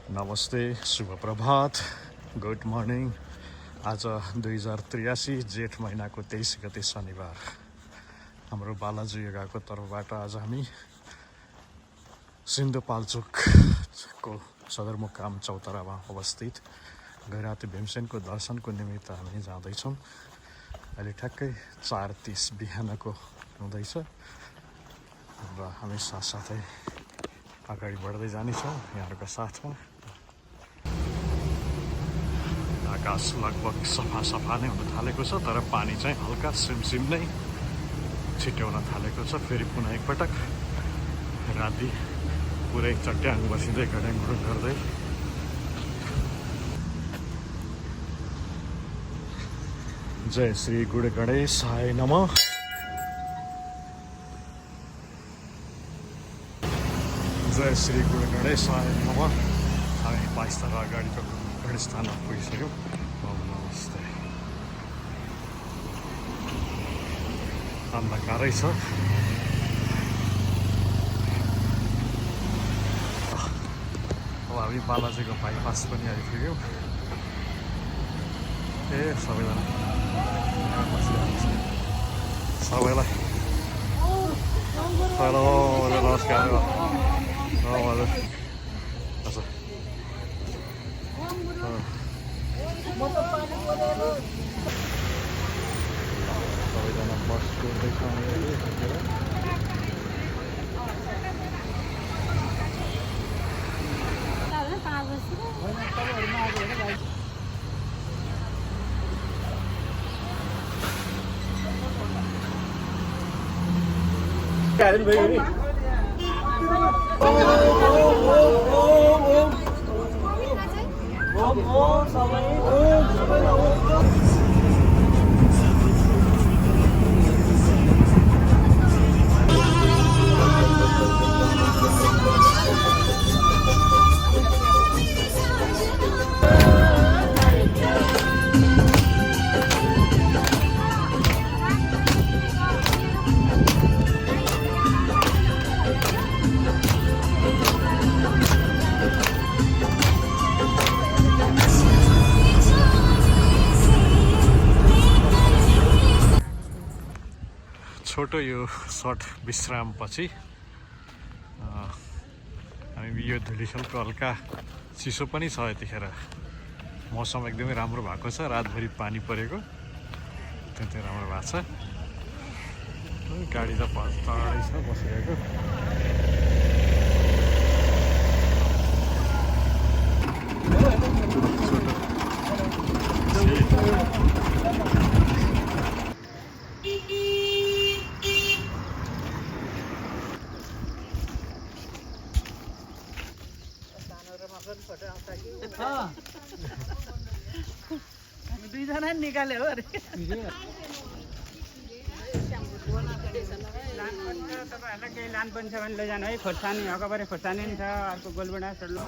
नमस्ते, शुभ प्रभात, good morning. आज 2083 जेठ महिनाको 23 गते शनिबार। हाम्रो बालाजी योगाको तर्फबाट आज हामी सिन्धुपाल्चोकको सदरमुकाम चौतारामा अवस्थित गैराती भीमसेनको दर्शनको निमित्त हामी जाँदैछौँ। अहिले ठ्याक्कै 4:30 बिहानको हुँदैछ र हामी साथसाथै अगाडि बढ्दै जानेछौँ यहाँहरूका साथमा। आकाश लगभग सफा नै हुन थालेको छ, तर पानी चाहिँ हल्का सिमसिम नै छिट्याउन थालेको छ। फेरि पुनः एकपटक राति पुरै चट्याङ बसिँदै घड्याङघुडुङ गर्दै जय श्री गुड गणेशाय नमः। जय श्री गुड गणेशाय नमः। हामी 22 तला अगाडिको गणेश स्थानमा पुगिसक्यौँ। नमस्ते। अन्धकारै छ। अब हामी बालाजीको बाइपास पनि आइपुग्यौँ। सबैजना सबैलाई हेलो नमस्कार। हजुर सबैजना बस कुर्दैछ। छोटो यो सर्ट विश्रामपछि हामी यो धुलिखेलको हल्का चिसो पनि छ। यतिखेर मौसम एकदमै राम्रो भएको छ। रातभरि पानी परेको त्यति राम्रो भएको छ। गाडी त टाढै छ बसिरहेको। दुईजना निकाले हो अरे। तपाईँहरूलाई केही लानुपर्ने छ भने लैजानु है। खोर्सानी हकबरे खोर्सानी पनि छ, अर्को गोलबुडा सल्लो।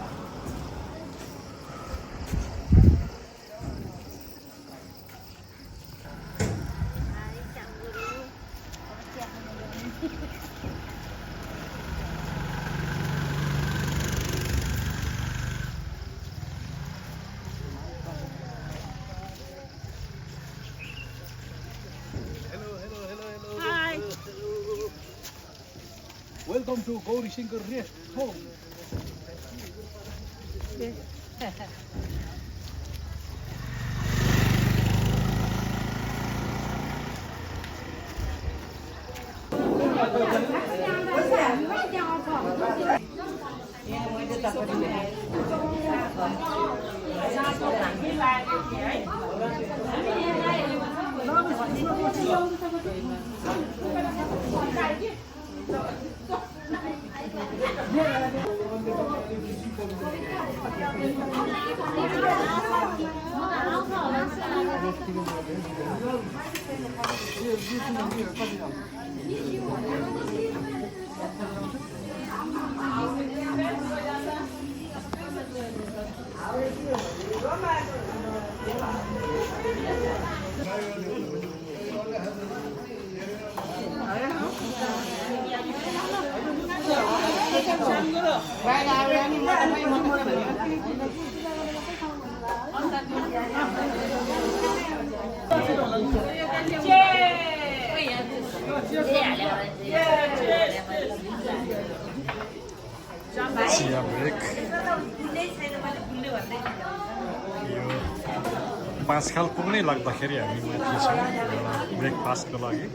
Welcome to Gauri Shankar Rest Home. Right now, चिया ब्रेक यो 5 खाल पुग्नै लाग्दाखेरि हामी माथि छौँ एउटा ब्रेकफास्टको लागि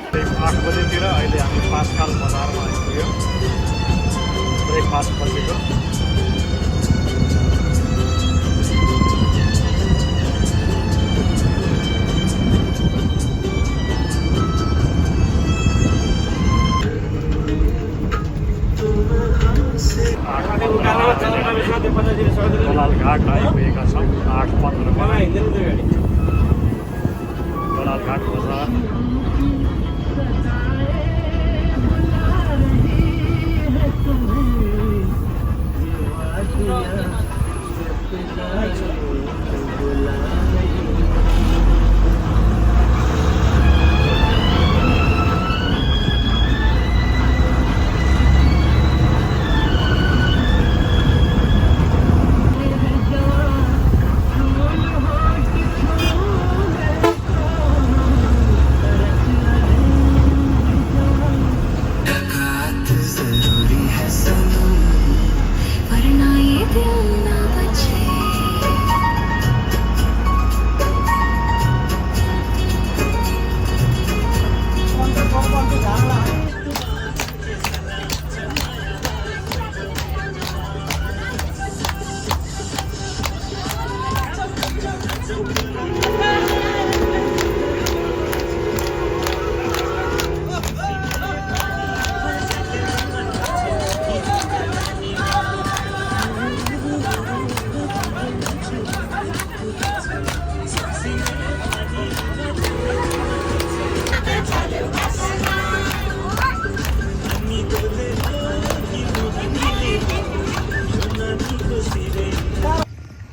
करिब 8 बजेतिर अहिले हामी 5 खाल बजारमा आइपुग्यौँ ब्रेकफास्ट बसेको दलाल घाट आइपुगेका छौँ 8:15 दलाल घाट बजार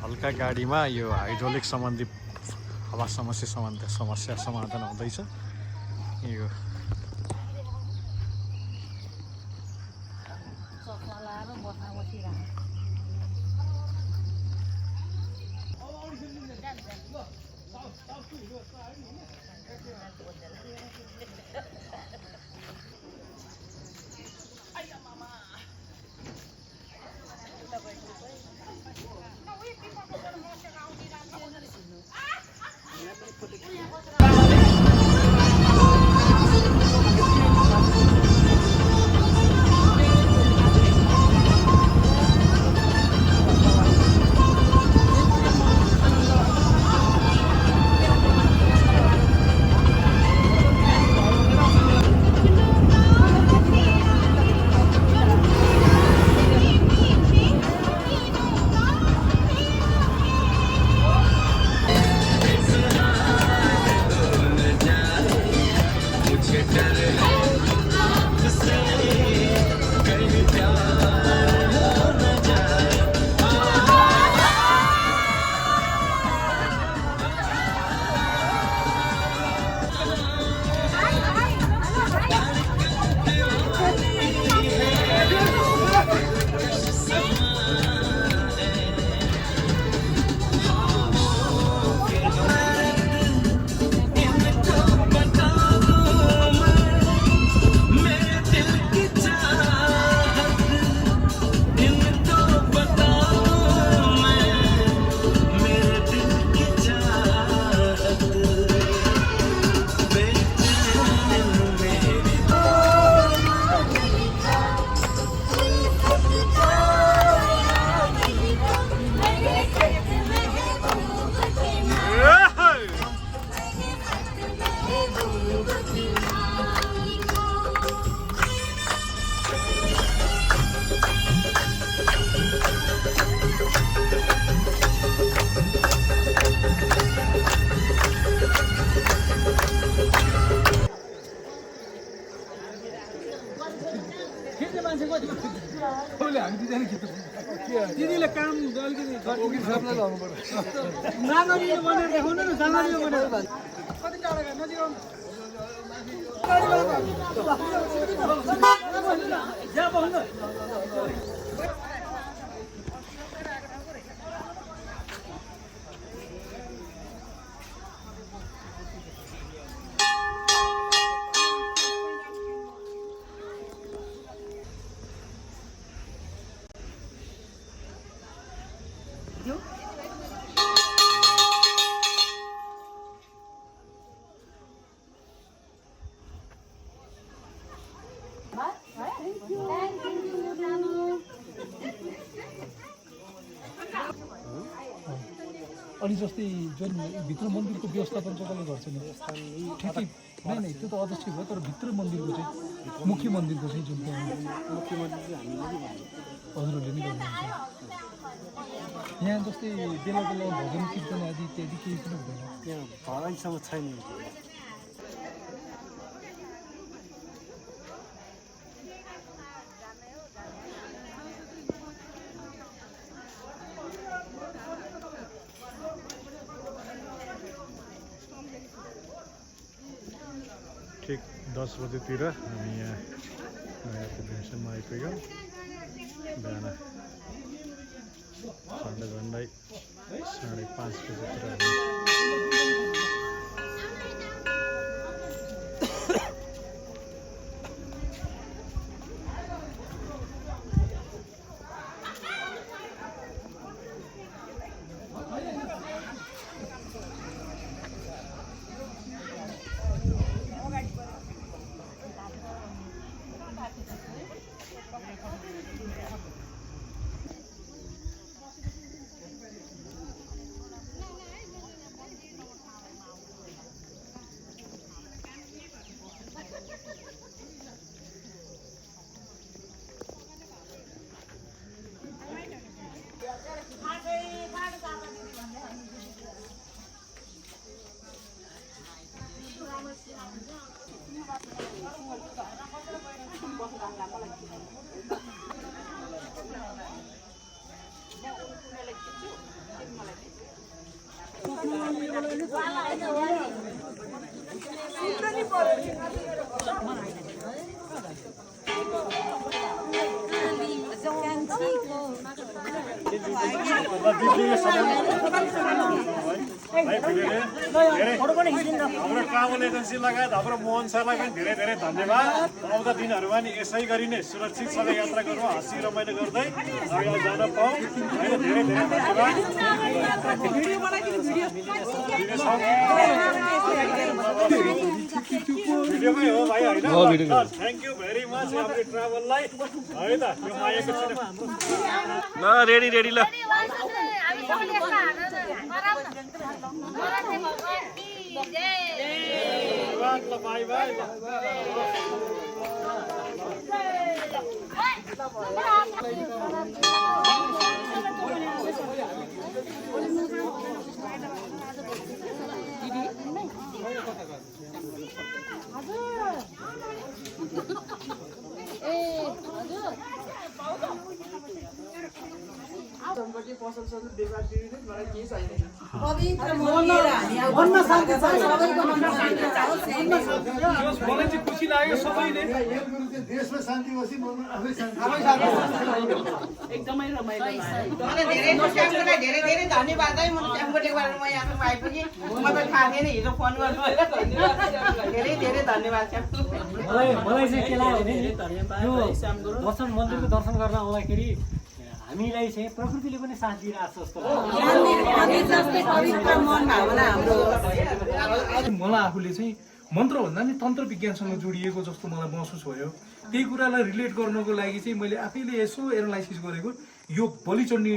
हल्का गाडीमा यो हाइड्रोलिक सम्बन्धी हावा समस्या समाधान हुँदैछ यो कतिले काम अलिकति नागरिक भनेर देखाउनु न नागरिक भनेर कति टाढा गयो नजिक आउनु यहाँ बस्नु अनि जस्तै जुन भित्र मन्दिरको व्यवस्थापन चाहिँ कसले गर्छ नि ठिकै नै त्यो त अध्यक्ष भयो तर भित्र मन्दिरको चाहिँ मुख्य मन्दिरको चाहिँ जुन मुख्य मन्दिर चाहिँ हजुरहरूले नै गर्नुहुन्छ यहाँ जस्तै बेला बेला भजन कीर्तन आदि इत्यादि केही पनि हुँदैन यहाँ भगवानसम्म छैन ठिक 10 बजेतिर हामी यहाँ नयाँ पुगेसम्म आइपुग्यौँ बिहान झन्डै 5:30 बजेतिर हामी हाम्रो ट्राभल एजेन्सी लगायत हाम्रो मोहन सरलाई पनि धेरै धेरै धन्यवाद आउँदा दिनहरूमा नि यसै गरी नै सुरक्षितसँग यात्रा गरौँ हाँसी रमाइलो गर्दै अगाडि जान पाऊँ होइन धेरै धेरै धन्यवाद भिडियोमै हो भाइ होइन थ्याङ्क यू भेरी मच हाम्रो ट्राभललाई है त यो मायाको ल रेडी रेडी ल बाई बाई मलाई चाहिँ खुसी लाग्यो सबैले देशमा शान्ति बसी एकदमै रमाइलो धेरै धेरै धन्यवाद है म क्याम्पबाट म यहाँ आइपुगेँ म त थाहा थिएन हिजो फोन गर्नु धेरै धेरै धन्यवाद मलाई चाहिँ के लाग्यो भने यो दर्शन मन्दिरको दर्शन गर्न आउँदाखेरि हामीलाई चाहिँ प्रकृतिले पनि साथ दिइरहेको छ जस्तो मलाई आफूले चाहिँ मन्त्रभन्दा नि तन्त्र विज्ञानसँग जोडिएको जस्तो मलाई महसुस भयो त्यही कुरालाई रिलेट गर्नको लागि चाहिँ मैले आफैले यसो एनालाइसिस गरेको यो बलिचण्डी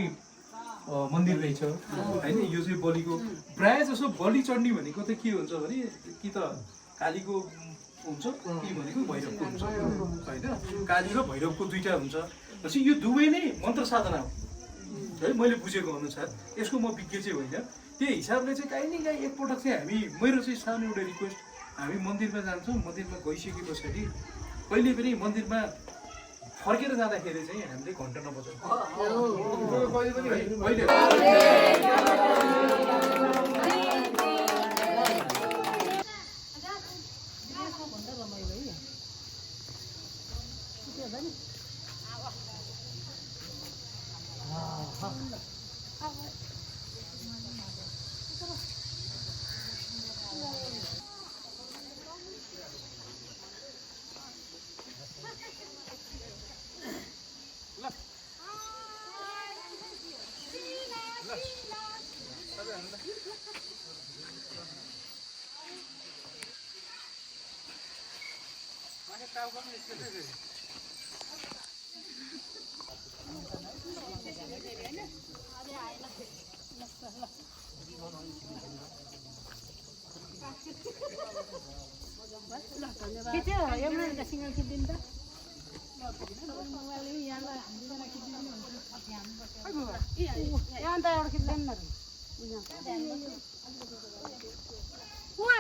मन्दिर रहेछ होइन यो चाहिँ बलिको प्रायः जसो बलिचण्डी भनेको त के हुन्छ भने कि त कालीको हुन्छ कि भनेको भैरवको हुन्छ होइन काली र भैरवको दुईटा हुन्छ पछि यो दुवै नै मन्त्र साधना हो है मैले बुझेको अनुसार यसको म विज्ञ चाहिँ होइन त्यही हिसाबले चाहिँ काहीँ न काहीँ एकपटक चाहिँ हामी मेरो चाहिँ सानो एउटा रिक्वेस्ट हामी मन्दिरमा जान्छौँ मन्दिरमा गइसके पछाडि कहिले पनि मन्दिरमा फर्केर जाँदाखेरि चाहिँ हामीले घन्टा नबजाउँ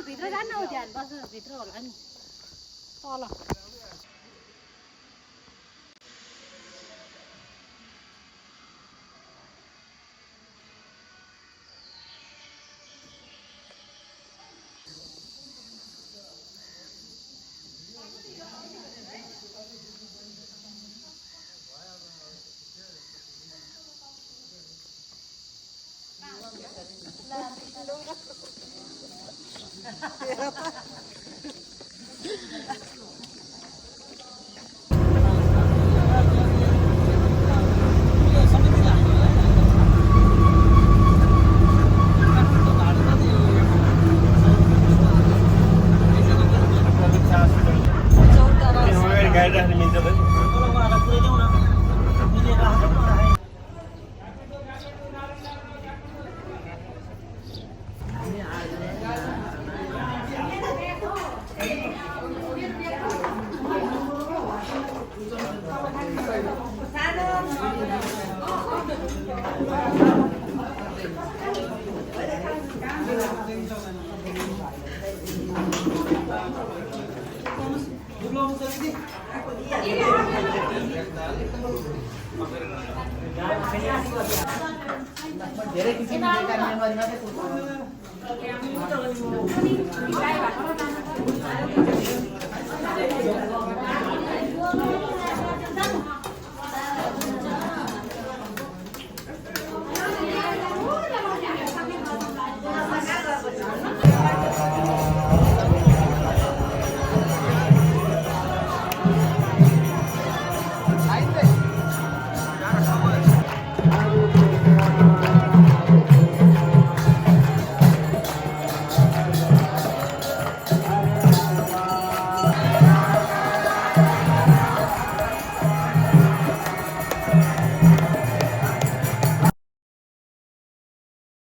भित्र जान्न हो ध्यान बस भित्र होला नि तल धेरै किसिमको मेम्बर मात्रै